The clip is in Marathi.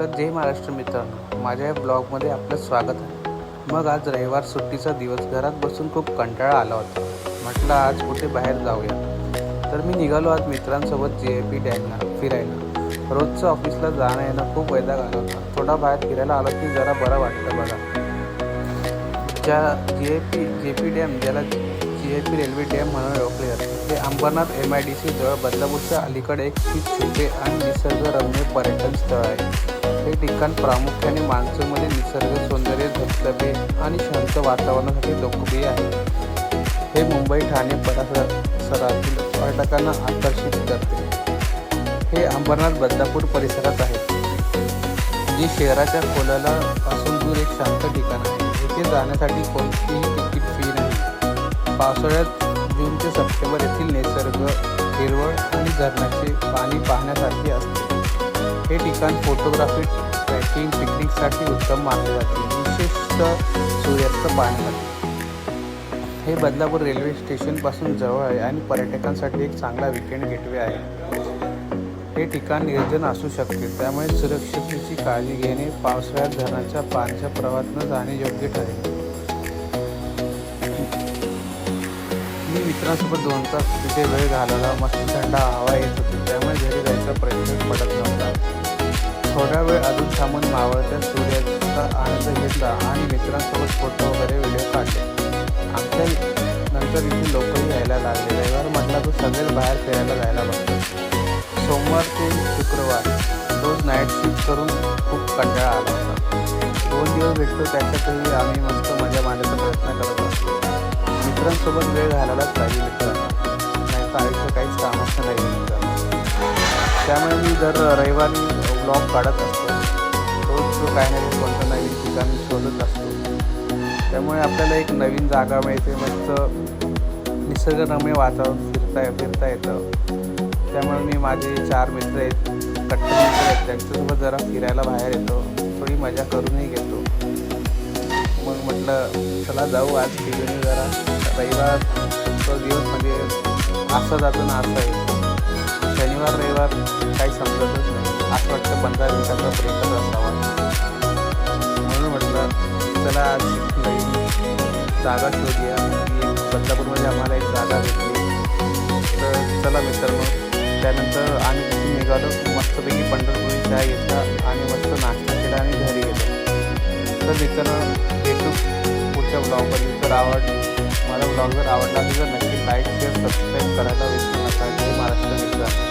तर जय महाराष्ट्र मित्रांनो, माझ्या या ब्लॉगमध्ये आपलं स्वागत आहे. मग आज रविवार सुट्टीचा दिवस, घरात बसून खूप कंटाळा आला होता. म्हटलं आज कुठे बाहेर जाऊया. तर मी निघालो आज मित्रांसोबत JP डॅमला फिरायला. रोजचं ऑफिसला जाणं येणं खूप वैताग आला होता. थोडा बाहेर फिरायला आलो की जरा बरं वाटतं बघा. JP डॅम, ज्याला JP रेल्वे डॅम म्हणून ओळखले जाते, हे अंबरनाथ MIDC जवळ बदलापूरच्या अलीकडे एक छोटे आणि निसर्गरम्य पर्यटन स्थळ आहे. हे ठिकाण प्रामुख्याने मान्सूनमध्ये निसर्ग सौंदर्य, धबधबे आणि शांत वातावरणासाठी लोकप्रिय आहे. हे मुंबई ठाणे परिसरातील पर्यटकांना आकर्षित करते. हे अंबरनाथ बदलापूर परिसरात आहे, जे शहराच्या खोलाला पासून दूर एक शांत ठिकाण आहे. येथे जाण्यासाठी कोणतीही तिकीट फी नाही. पावसाळ्यात जून ते सप्टेंबर येथील निसर्ग हिरवळ आणि झरण्याचे पाणी पाहण्यासारखे असते. हे ठिकाण फोटोग्राफी, ट्रेकिंग, पिकनिकसाठी उत्तम मानले जाते, विशेषतः सूर्यास्त पाहण्यासाठी. हे बदलापूर रेल्वे स्टेशनपासून जवळ आहे आणि पर्यटकांसाठी एक चांगला वीकेंड गेटवे आहे. हे ठिकाण निर्जन असू शकते, त्यामुळे सुरक्षिततेची काळजी घेणे पावसाळ्यात धरणाच्या पाण्याच्या प्रवाहात न जाणे योग्य ठरेल. मी मित्रांसोबत 2 तास तिथे वेळ घालवला. मस्त थंड हवा येत होती, त्यामुळे घरी जायचा प्रयत्न पडत नव्हता. थोडा वेळ अजून थांबून मावळत्या सूर्याचा आनंद घेतला आणि मित्रांसोबत फोटो वगैरे व्हिडिओ काढले. आमच्या नंतर इथे लोकही यायला लागले. रविवार म्हटला तो सगळेच बाहेर फिरायला जायला बघतो. सोमवार ते शुक्रवार रोज नाईट शिफ्ट करून खूप कंटाळा आला होता. 2 दिवस भेटतो, त्याच्यातही आम्ही मस्त मजा मारण्याचा प्रयत्न करत असतो. मित्रांसोबत वेळ घालायलाच पाहिजे मित्रांनो, नाही तर आयुष्य काहीच कामाचं नाही मित्रांनो. त्यामुळे मी दर रविवारी ब्लॉग काढत असतो. रोज काही नाही कोणतं नवीन ठिकाण शोधत असतो. त्यामुळे आपल्याला एक नवीन जागा मिळते, मस्त निसर्गरम्य वातावरण फिरता येतं. त्यामुळे मी माझे 4 मित्र आहेत, कट्टर मित्र आहेत, त्यांच्यासोबत जरा फिरायला बाहेर येतो, थोडी मजा करूनही घेतो. मग म्हटलं चला जाऊ आज फिरून जरा. रविवार तो दिवस म्हणजे असं जातो ना असं येतो. शनिवार रविवार काही समजतच नाही, असं वाटतं 15 मिनिटाचा ब्रेकच असावा. म्हणून म्हटलं चला आज नवीन जागा शोधूया. बदलापूरमध्ये आम्हाला एक जागा भेटली, तर चला मित्रांनो. त्यानंतर आम्ही तिथे निघालो. मस्तपैकी पंढरपुरी चहा घेतला आणि मस्त नाश्ता केला आणि घरी गेलो. तर मित्रांनो भेटू पुढच्या ब्लॉगमध्ये. तर मला ब्लॉग जर आवडला असेल तर नक्की लाईक, शेअर, सबस्क्राईब करायला विसरू नका. जय महाराष्ट्र मित्रांनो.